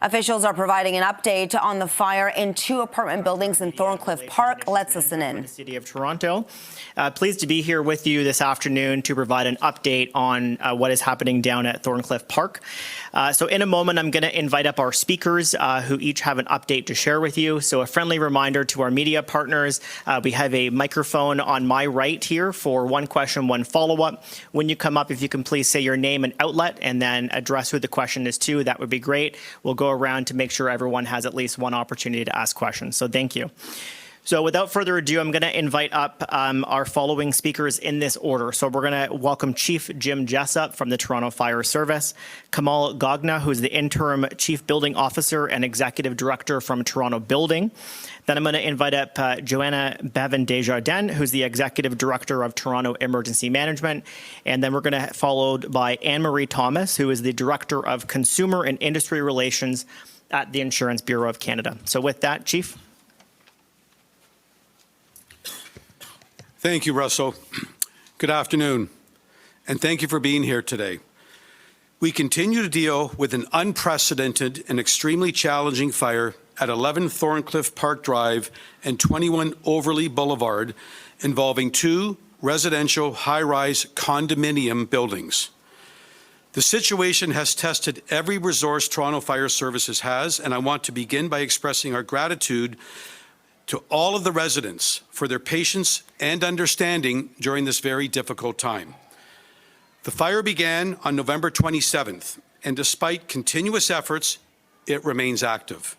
Officials are providing an update on the fire in 2 apartment buildings in Thorncliffe Park. Let's listen in. The City of Toronto. Pleased to be here with you this afternoon to provide an update on what is happening down at Thorncliffe Park. So in a moment, I'm going to invite up our speakers who each have an update to share with you. So a friendly reminder to our media partners, we have a microphone on my right here for one question, one follow-up. When you come up, if you can please say your name and outlet and then address who the question is to, that would be great. We'll go around to make sure everyone has at least one opportunity to ask questions. So thank you. So without further ado, I'm going to invite up our following speakers in this order. So we're going to welcome Chief Jim Jessup from the Toronto Fire Service, Kamal Gogna, who's the Interim Chief Building Officer and Executive Director from Toronto Building. Then I'm going to invite up Joanna Bevin-Desjardins, who's the Executive Director of Toronto Emergency Management. And then we're going to followed by Anne-Marie Thomas, who is the Director of Consumer and Industry Relations at the Insurance Bureau of Canada. So with that, Chief. Thank you, Russell. Good afternoon, and thank you for being here today. We continue to deal with an unprecedented and extremely challenging fire at 11 Thorncliffe Park Drive and 21 Overlea Blvd, involving 2 residential high-rise condominium buildings. The situation has tested every resource Toronto Fire Services has, and I want to begin by expressing our gratitude to all of the residents for their patience and understanding during this very difficult time. The fire began on November 27th, and despite continuous efforts, it remains active.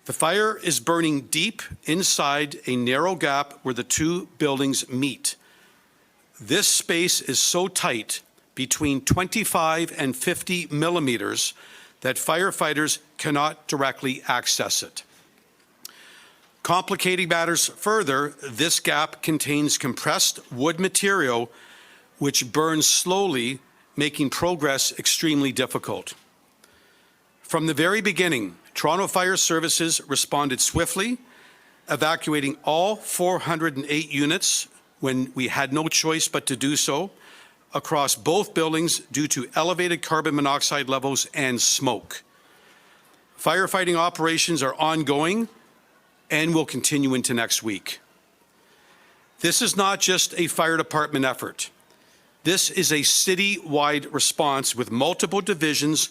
The fire is burning deep inside a narrow gap where the 2 buildings meet. This space is so tight, between 25 and 50 millimeters, that firefighters cannot directly access it. Complicating matters further, this gap contains compressed wood material which burns slowly, making progress extremely difficult. From the very beginning, Toronto Fire Services responded swiftly, evacuating all 408 units when we had no choice but to do so, across both buildings due to elevated carbon monoxide levels and smoke. Firefighting operations are ongoing and will continue into next week. This is not just a fire department effort. This is a city-wide response with multiple divisions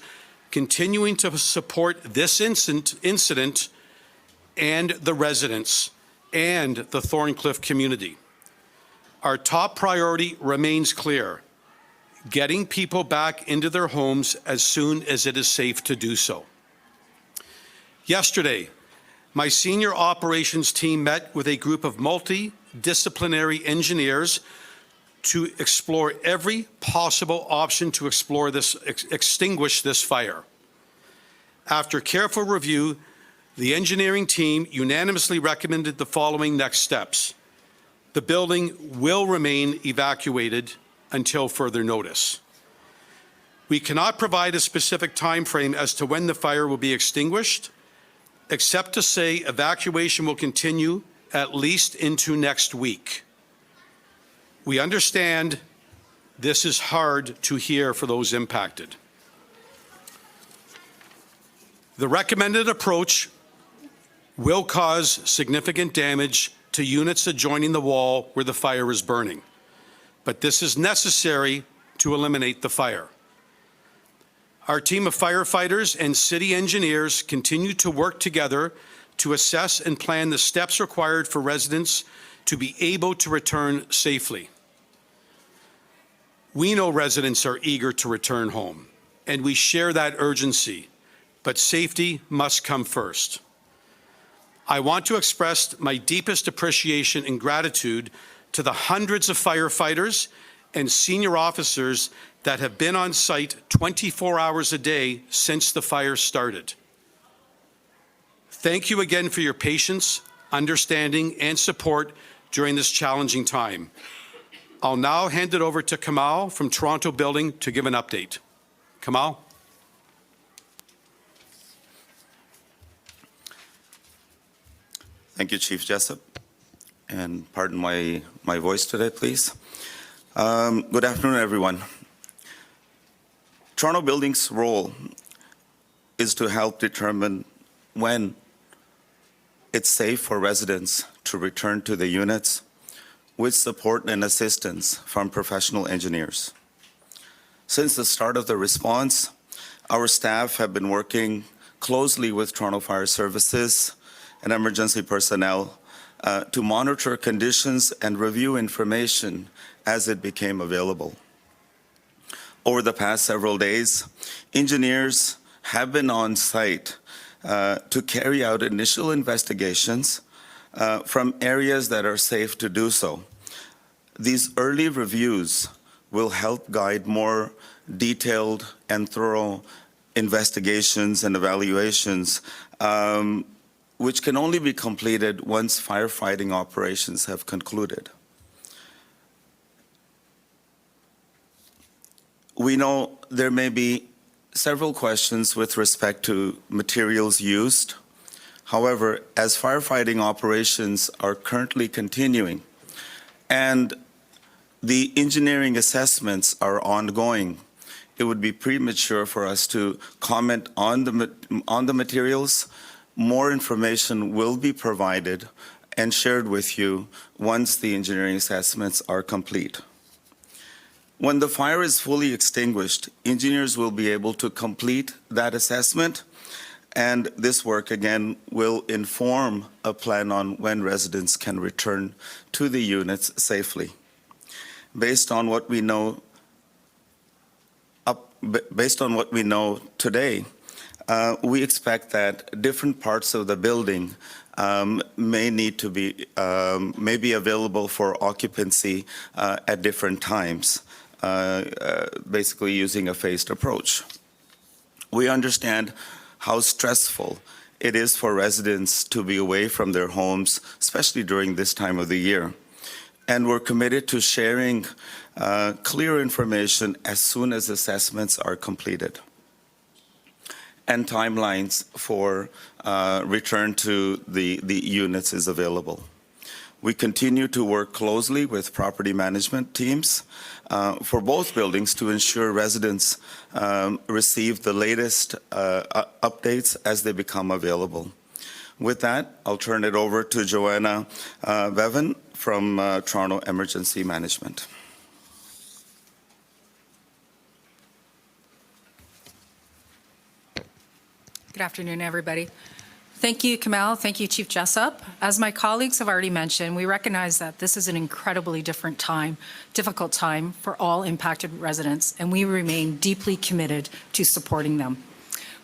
continuing to support this incident and the residents and the Thorncliffe community. Our top priority remains clear: getting people back into their homes as soon as it is safe to do so. Yesterday, my senior operations team met with a group of multidisciplinary engineers to explore every possible option to extinguish this fire. After careful review, the engineering team unanimously recommended the following next steps. The building will remain evacuated until further notice. We cannot provide a specific time frame as to when the fire will be extinguished, except to say evacuation will continue at least into next week. We understand this is hard to hear for those impacted. The recommended approach will cause significant damage to units adjoining the wall where the fire is burning, but this is necessary to eliminate the fire. Our team of firefighters and city engineers continue to work together to assess and plan the steps required for residents to be able to return safely. We know residents are eager to return home, and we share that urgency, but safety must come first. I want to express my deepest appreciation and gratitude to the hundreds of firefighters and senior officers that have been on site 24 hours a day since the fire started. Thank you again for your patience, understanding, and support during this challenging time. I'll now hand it over to Kamal from Toronto Building to give an update. Kamal? Thank you, Chief Jessup, and pardon my voice today, please. Good afternoon, everyone. Toronto Building's role is to help determine when it's safe for residents to return to the units with support and assistance from professional engineers. Since the start of the response, our staff have been working closely with Toronto Fire Services and emergency personnel to monitor conditions and review information as it became available. Over the past several days, engineers have been on site to carry out initial investigations from areas that are safe to do so. These early reviews will help guide more detailed and thorough investigations and evaluations, which can only be completed once firefighting operations have concluded. We know there may be several questions with respect to materials used. However, as firefighting operations are currently continuing and the engineering assessments are ongoing, it would be premature for us to comment on the materials. More information will be provided and shared with you once the engineering assessments are complete. When the fire is fully extinguished, engineers will be able to complete that assessment, and this work again will inform a plan on when residents can return to the units safely. Based on what we know today, we expect that different parts of the building may be available for occupancy at different times, basically using a phased approach. We understand how stressful it is for residents to be away from their homes, especially during this time of the year. And we're committed to sharing clear information as soon as assessments are completed and timelines for return to the units is available. We continue to work closely with property management teams for both buildings to ensure residents receive the latest updates as they become available. With that, I'll turn it over to Joanna Bevan from Toronto Emergency Management. Good afternoon, everybody. Thank you, Kamal. Thank you, Chief Jessup. As my colleagues have already mentioned, we recognize that this is an incredibly difficult time for all impacted residents, and we remain deeply committed to supporting them.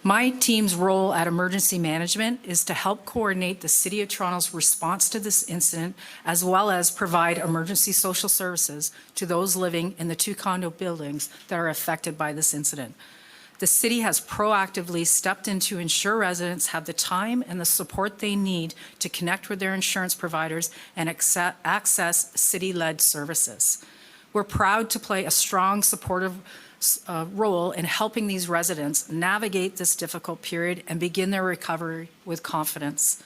My team's role at Emergency Management is to help coordinate the City of Toronto's response to this incident, as well as provide emergency social services to those living in the 2 condo buildings that are affected by this incident. The city has proactively stepped in to ensure residents have the time and the support they need to connect with their insurance providers and access city-led services. We're proud to play a strong supportive role in helping these residents navigate this difficult period and begin their recovery with confidence.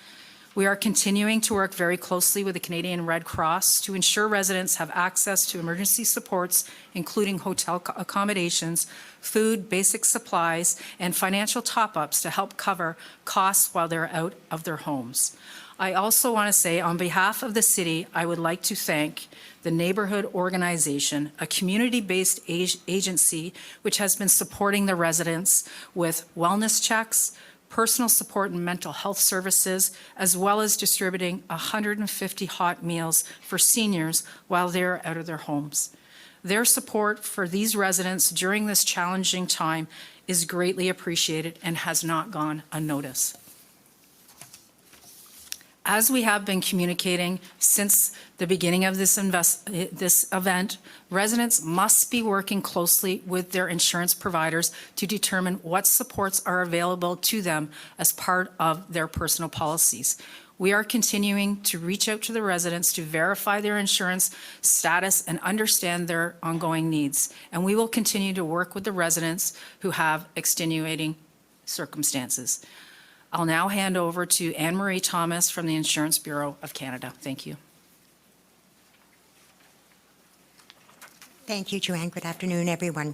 We are continuing to work very closely with the Canadian Red Cross to ensure residents have access to emergency supports, including hotel accommodations, food, basic supplies, and financial top-ups to help cover costs while they're out of their homes. I also want to say, on behalf of the city, I would like to thank the Neighborhood Organization, a community-based agency which has been supporting the residents with wellness checks, personal support and mental health services, as well as distributing 150 hot meals for seniors while they're out of their homes. Their support for these residents during this challenging time is greatly appreciated and has not gone unnoticed. As we have been communicating since the beginning of this event, residents must be working closely with their insurance providers to determine what supports are available to them as part of their personal policies. We are continuing to reach out to the residents to verify their insurance status and understand their ongoing needs. And we will continue to work with the residents who have extenuating circumstances. I'll now hand over to Anne-Marie Thomas from the Insurance Bureau of Canada. Thank you. Thank you, Joanne. Good afternoon, everyone.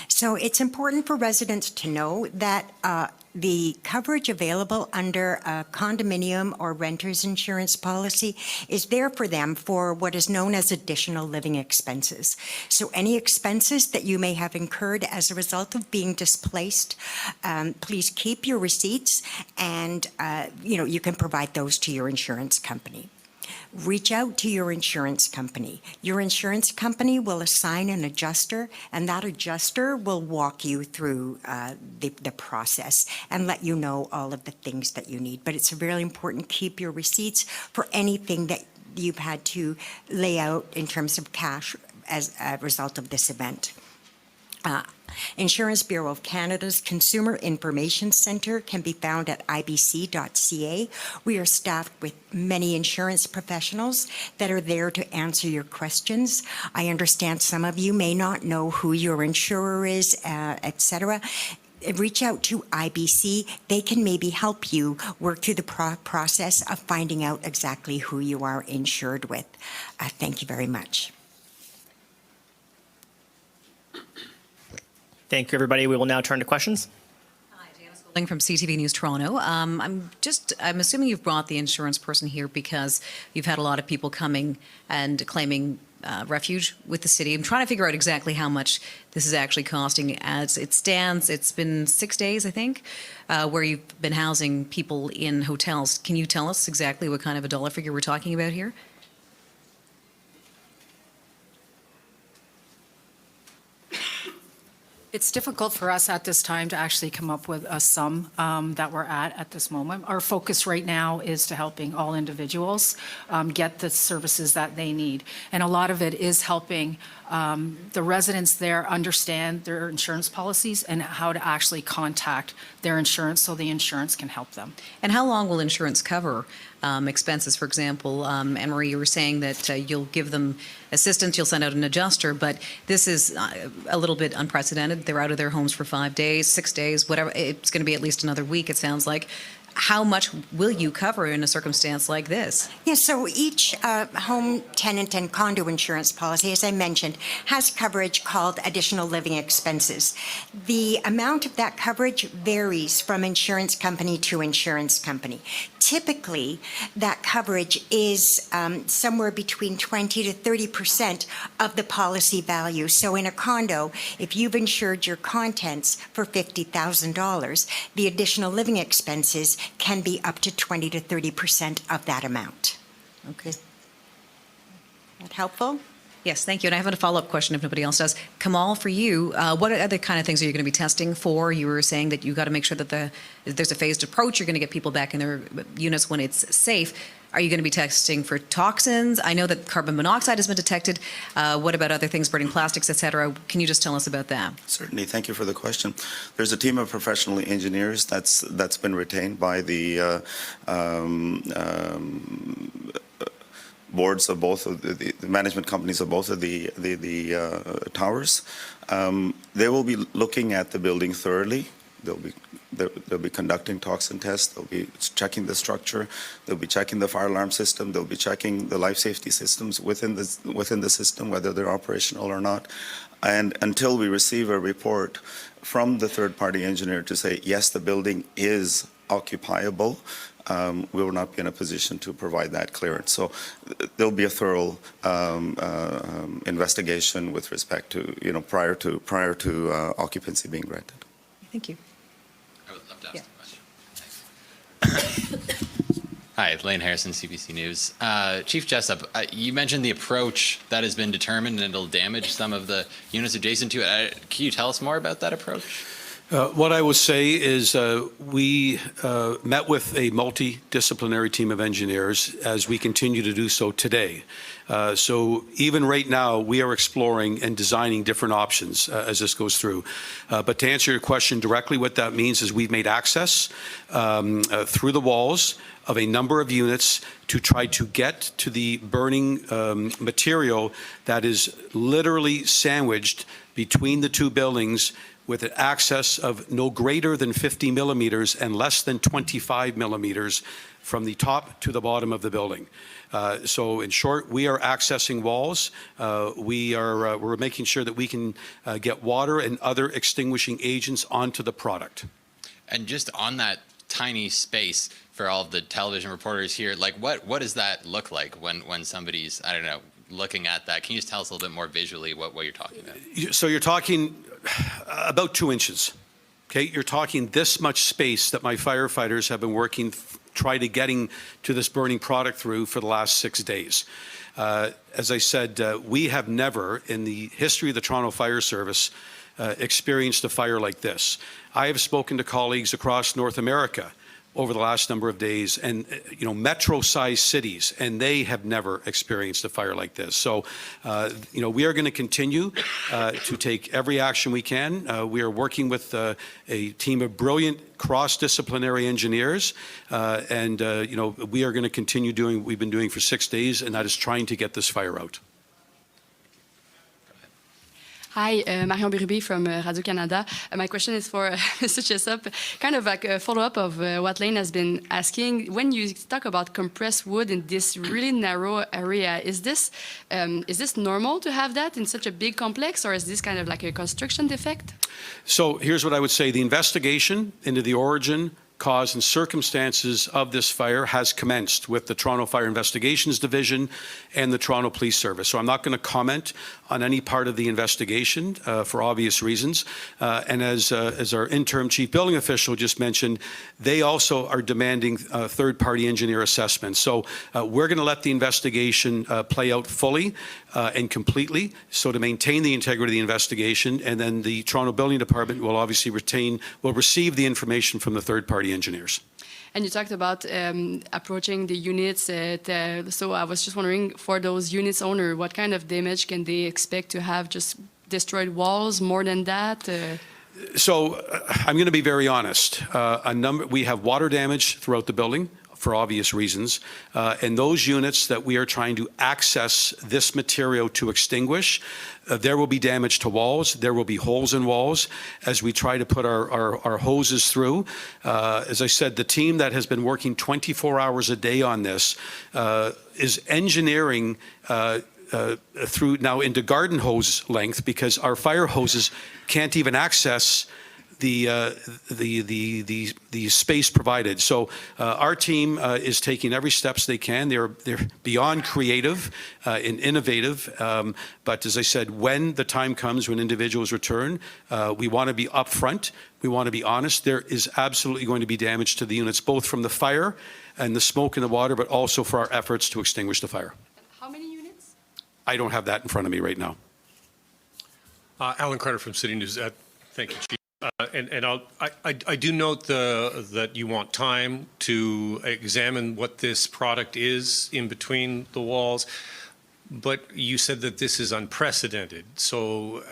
So it's important for residents to know that the coverage available under a condominium or renter's insurance policy is there for them for what is known as additional living expenses. So any expenses that you may have incurred as a result of being displaced, please keep your receipts and, you can provide those to your insurance company. Reach out to your insurance company. Your insurance company will assign an adjuster, and that adjuster will walk you through the process and let you know all of the things that you need. But it's really important, keep your receipts for anything that you've had to lay out in terms of cash as a result of this event. Insurance Bureau of Canada's Consumer Information Centre can be found at ibc.ca. We are staffed with many insurance professionals that are there to answer your questions. I understand some of you may not know who your insurer is, etc. Reach out to IBC. They can maybe help you work through the process of finding out exactly who you are insured with. Thank you very much. Thank you, everybody. We will now turn to questions. Hi, Janice Golding from CTV News Toronto. I'm assuming you've brought the insurance person here because you've had a lot of people coming and claiming refuge with the city. I'm trying to figure out exactly how much this is actually costing. As it stands, it's been 6 days, I think, where you've been housing people in hotels. Can you tell us exactly what kind of a dollar figure we're talking about here? It's difficult for us at this time to actually come up with a sum that we're at this moment. Our focus right now is to helping all individuals get the services that they need. And a lot of it is helping the residents there understand their insurance policies and how to actually contact their insurance so the insurance can help them. And how long will insurance cover expenses? For example, Anne-Marie, you were saying that you'll give them assistance, you'll send out an adjuster, but this is a little bit unprecedented. They're out of their homes for 5 days, 6 days, whatever. It's going to be at least another week, it sounds like. How much will you cover in a circumstance like this? Yes, so each home tenant and condo insurance policy, as I mentioned, has coverage called additional living expenses. The amount of that coverage varies from insurance company to insurance company. Typically, that coverage is somewhere between 20 to 30% of the policy value. So in a condo, if you've insured your contents for $50,000, the additional living expenses can be up to 20 to 30% of that amount. Okay. Is that helpful? Yes, thank you. And I have a follow-up question if nobody else does. Kamal, for you, what other kind of things are you going to be testing for? You were saying that you got to make sure that there's a phased approach. You're going to get people back in their units when it's safe. Are you going to be testing for toxins? I know that carbon monoxide has been detected. What about other things, burning plastics, et cetera? Can you just tell us about that? Certainly. Thank you for the question. There's a team of professional engineers that's been retained by the boards of both of the management companies of both of the towers. They will be looking at the building thoroughly. They'll be conducting toxin tests. They'll be checking the structure. They'll be checking the fire alarm system. They'll be checking the life safety systems within the system, whether they're operational or not. And until we receive a report from the third-party engineer to say, yes, the building is occupiable, we will not be in a position to provide that clearance. So there'll be a thorough investigation with respect to, prior to occupancy being granted. Thank you. I would love to ask a question. Hi, Lane Harrison, CBC News. Chief Jessup, you mentioned the approach that has been determined and it'll damage some of the units adjacent to it. Can you tell us more about that approach? What I will say is we met with a multidisciplinary team of engineers as we continue to do so today. So even right now, we are exploring and designing different options as this goes through. But to answer your question directly, what that means is we've made access through the walls of a number of units to try to get to the burning material that is literally sandwiched between the two buildings with an access of no greater than 50 millimeters and less than 25 millimeters from the top to the bottom of the building. So in short, we are accessing walls. We're making sure that we can get water and other extinguishing agents onto the product. And just on that tiny space for all of the television reporters here, like what does that look like when somebody's, I don't know, looking at that? Can you just tell us a little bit more visually what you're talking about? So you're talking about 2 inches. Okay, you're talking this much space that my firefighters have been working, try to getting to this burning product through for the last 6 days. As I said, we have never in the history of the Toronto Fire Service experienced a fire like this. I have spoken to colleagues across North America over the last number of days, and metro-sized cities, and they have never experienced a fire like this. So, we are going to continue to take every action we can. We are working with a team of brilliant cross-disciplinary engineers, and we are going to continue doing what we've been doing for 6 days, and that is trying to get this fire out. Hi, Marion Birubé from Radio-Canada. My question is for Mr. Jessup, kind of like a follow-up of what Lane has been asking. When you talk about compressed wood in this really narrow area, is this normal to have that in such a big complex, or is this kind of like a construction defect? So here's what I would say. The investigation into the origin, cause and circumstances of this fire has commenced with the Toronto Fire Investigations Division and the Toronto Police Service. So I'm not going to comment on any part of the investigation for obvious reasons. And as our interim chief building official just mentioned, they also are demanding third-party engineer assessments. So we're going to let the investigation play out fully and completely, so to maintain the integrity of the investigation, and then the Toronto Building Department will obviously receive the information from the third-party engineers. And you talked about approaching the units. So I was just wondering, for those units owner, what kind of damage can they expect to have? Just destroyed walls, more than that? So I'm going to be very honest. We have water damage throughout the building, for obvious reasons. And those units that we are trying to access this material to extinguish, there will be damage to walls. There will be holes in walls as we try to put our hoses through. As I said, the team that has been working 24 hours a day on this is engineering through now into garden hose length, because our fire hoses can't even access the space provided. So our team is taking every steps they can. They're beyond creative and innovative. But as I said, when the time comes when individuals return, we want to be upfront. We want to be honest. There is absolutely going to be damage to the units, both from the fire and the smoke and the water, but also for our efforts to extinguish the fire. How many units? I don't have that in front of me right now. Alan Carter from City News. Thank you, Chief. I do note that you want time to examine what this product is in between the walls, but you said that this is unprecedented. So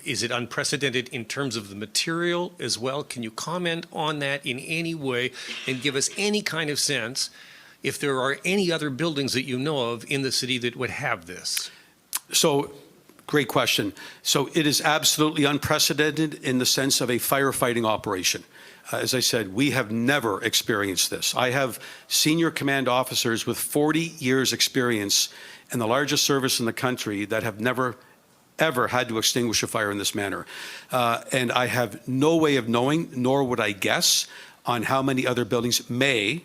is it unprecedented in terms of the material as well? Can you comment on that in any way and give us any kind of sense if there are any other buildings that you know of in the city that would have this? So, great question. So it is absolutely unprecedented in the sense of a firefighting operation. As I said, we have never experienced this. I have senior command officers with 40 years experience in the largest service in the country that have never, ever had to extinguish a fire in this manner. And I have no way of knowing, nor would I guess, on how many other buildings may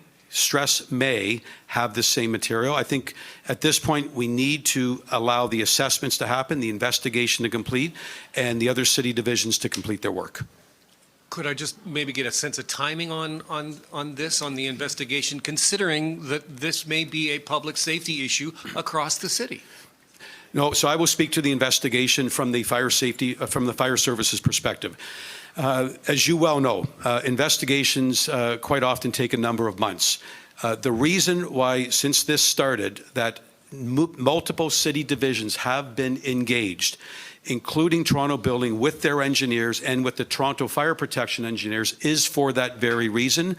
have the same material. I think at this point we need to allow the assessments to happen, the investigation to complete, and the other city divisions to complete their work. Could I just maybe get a sense of timing on the investigation, considering that this may be a public safety issue across the city? No, so I will speak to the investigation from the fire safety, from the fire services perspective. As you well know, investigations quite often take a number of months. The reason why, since this started, that multiple city divisions have been engaged, including Toronto Building with their engineers and with the Toronto Fire Protection engineers, is for that very reason,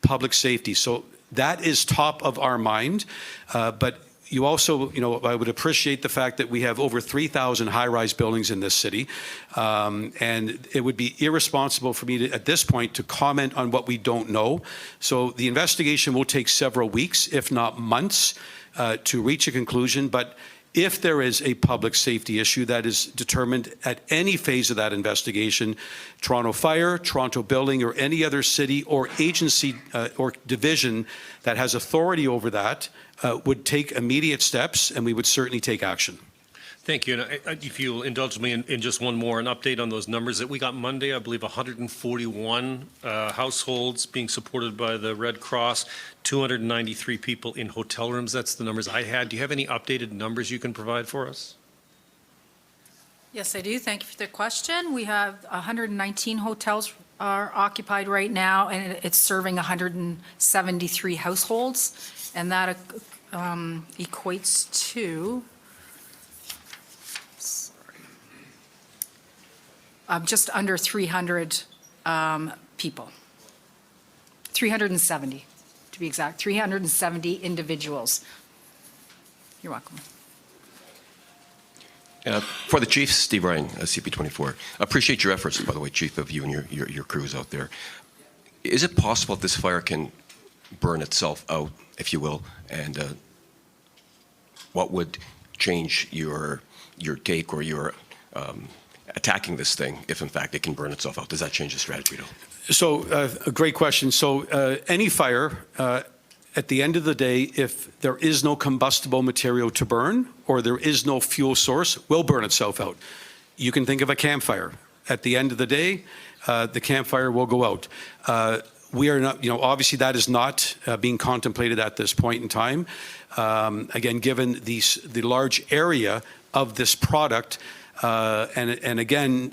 public safety. So that is top of our mind. But You also, I would appreciate the fact that we have over 3,000 high-rise buildings in this city, and it would be irresponsible for me to, at this point, to comment on what we don't know. So the investigation will take several weeks, if not months, to reach a conclusion. But if there is a public safety issue that is determined at any phase of that investigation, Toronto Fire, Toronto Building, or any other city or agency or division that has authority over that would take immediate steps, and we would certainly take action. Thank you. And if you'll indulge me in just one more, an update on those numbers that we got Monday, I believe 141 households being supported by the Red Cross, 293 people in hotel rooms. That's the numbers I had. Do you have any updated numbers you can provide for us? Yes, I do. Thank you for the question. We have 119 hotels are occupied right now, and it's serving 173 households. And that equates to just under 300 people. 370, to be exact, 370 individuals. You're welcome. For the Chief, Steve Ryan, CP24. Appreciate your efforts, by the way, Chief, of you and your crews out there. Is it possible that this fire can burn itself out, if you will, and what would change your take or your attacking this thing if, in fact, it can burn itself out? Does that change the strategy at all? So, a great question. So, any fire, at the end of the day, if there is no combustible material to burn or there is no fuel source, will burn itself out. You can think of a campfire. At the end of the day, the campfire will go out. We are not, obviously that is not being contemplated at this point in time. Again, given the large area of this product, and again,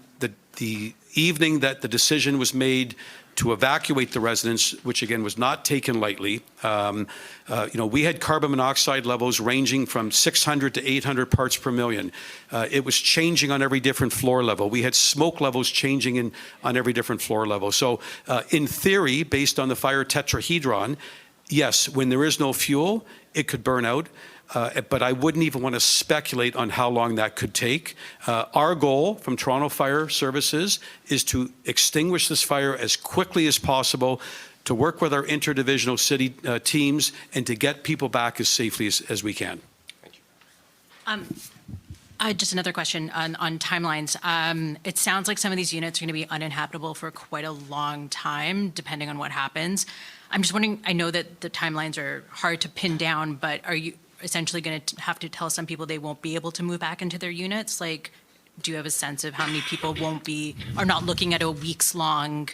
the evening that the decision was made to evacuate the residents, which again was not taken lightly, we had carbon monoxide levels ranging from 600 to 800 parts per million. It was changing on every different floor level. We had smoke levels changing on every different floor level. So in theory, based on the fire tetrahedron, yes, when there is no fuel, it could burn out. But I wouldn't even want to speculate on how long that could take. Our goal from Toronto Fire Services is to extinguish this fire as quickly as possible, to work with our interdivisional city teams, and to get people back as safely as we can. Thank you. Just another question on timelines. It sounds like some of these units are going to be uninhabitable for quite a long time, depending on what happens. I'm just wondering, I know that the timelines are hard to pin down, but are you essentially going to have to tell some people they won't be able to move back into their units? Like, do you have a sense of how many people are not looking at a weeks-long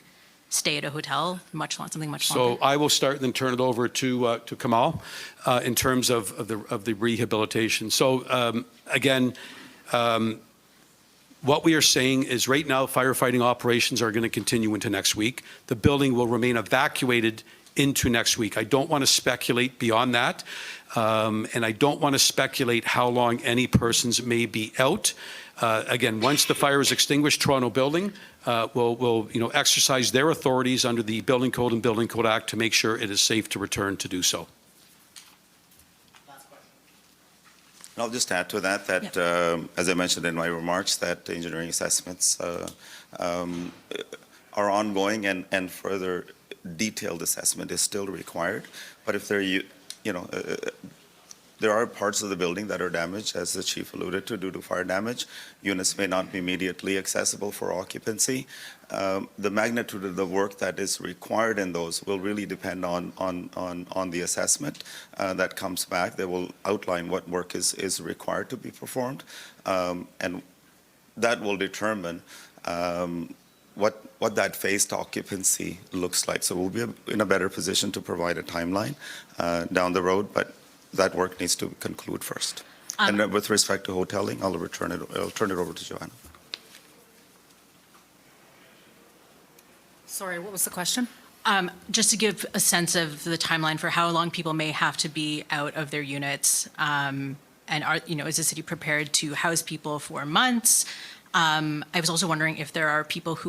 stay at a hotel, something much longer? So I will start and then turn it over to Kamal in terms of the rehabilitation. So again, what we are saying is right now firefighting operations are going to continue into next week. The building will remain evacuated into next week. I don't want to speculate beyond that, and I don't want to speculate how long any persons may be out. Again, once the fire is extinguished, Toronto Building will exercise their authorities under the Building Code and Building Code Act to make sure it is safe to return to do so. I'll just add to that, as I mentioned in my remarks, that engineering assessments are ongoing and further detailed assessment is still required. But if there are parts of the building that are damaged, as the chief alluded to, due to fire damage, units may not be immediately accessible for occupancy. The magnitude of the work that is required in those will really depend on the assessment that comes back. They will outline what work is required to be performed, and that will determine what that phased occupancy looks like. So we'll be in a better position to provide a timeline down the road, but that work needs to conclude first. And with respect to hoteling, I'll turn it over to Joanna. Sorry, what was the question? Just to give a sense of the timeline for how long people may have to be out of their units, and is the city prepared to house people for months? I was also wondering if there are people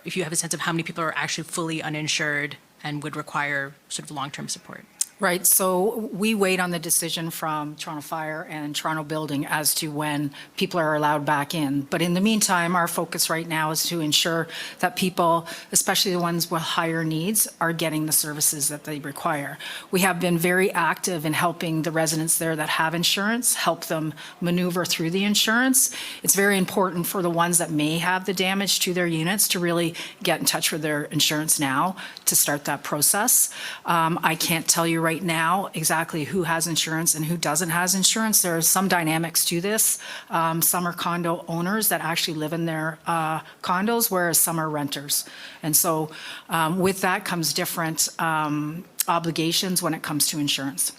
if you have a sense of how many people are actually fully uninsured and would require sort of long-term support. Right, so we wait on the decision from Toronto Fire and Toronto Building as to when people are allowed back in. But in the meantime, our focus right now is to ensure that people, especially the ones with higher needs, are getting the services that they require. We have been very active in helping the residents there that have insurance, help them maneuver through the insurance. It's very important for the ones that may have the damage to their units to really get in touch with their insurance now to start that process. I can't tell you right now exactly who has insurance and who doesn't has insurance. There are some dynamics to this. Some are condo owners that actually live in their condos, whereas some are renters. And so with that comes different obligations when it comes to insurance.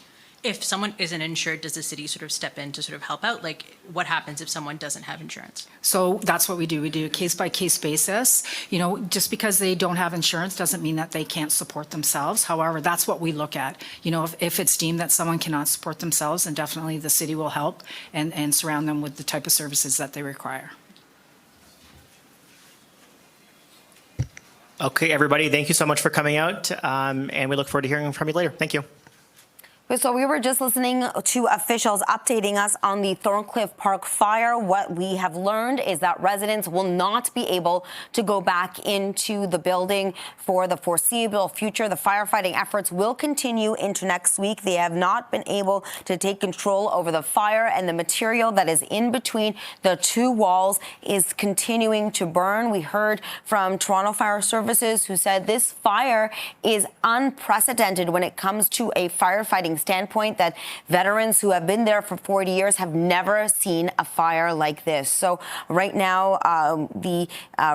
If someone isn't insured, does the city sort of step in to sort of help out? Like, what happens if someone doesn't have insurance? So that's what we do. We do a case-by-case basis. You know, just because they don't have insurance doesn't mean that they can't support themselves. However, that's what we look at. You know, if it's deemed that someone cannot support themselves, then definitely the city will help and surround them with the type of services that they require. Okay, everybody, thank you so much for coming out, and we look forward to hearing from you later. Thank you. So we were just listening to officials updating us on the Thorncliffe Park fire. What we have learned is that residents will not be able to go back into the building for the foreseeable future. The firefighting efforts will continue into next week. They have not been able to take control over the fire, and the material that is in between the two walls is continuing to burn. We heard from Toronto Fire Services, who said this fire is unprecedented when it comes to a firefighting standpoint, that veterans who have been there for 40 years have never seen a fire like this. So right now, the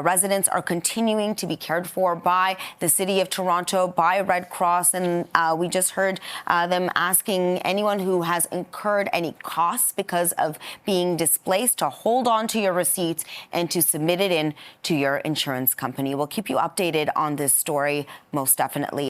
residents are continuing to be cared for by the City of Toronto, by Red Cross, and we just heard them asking anyone who has incurred any costs because of being displaced to hold on to your receipts and to submit it in to your insurance company. We'll keep you updated on this story, most definitely.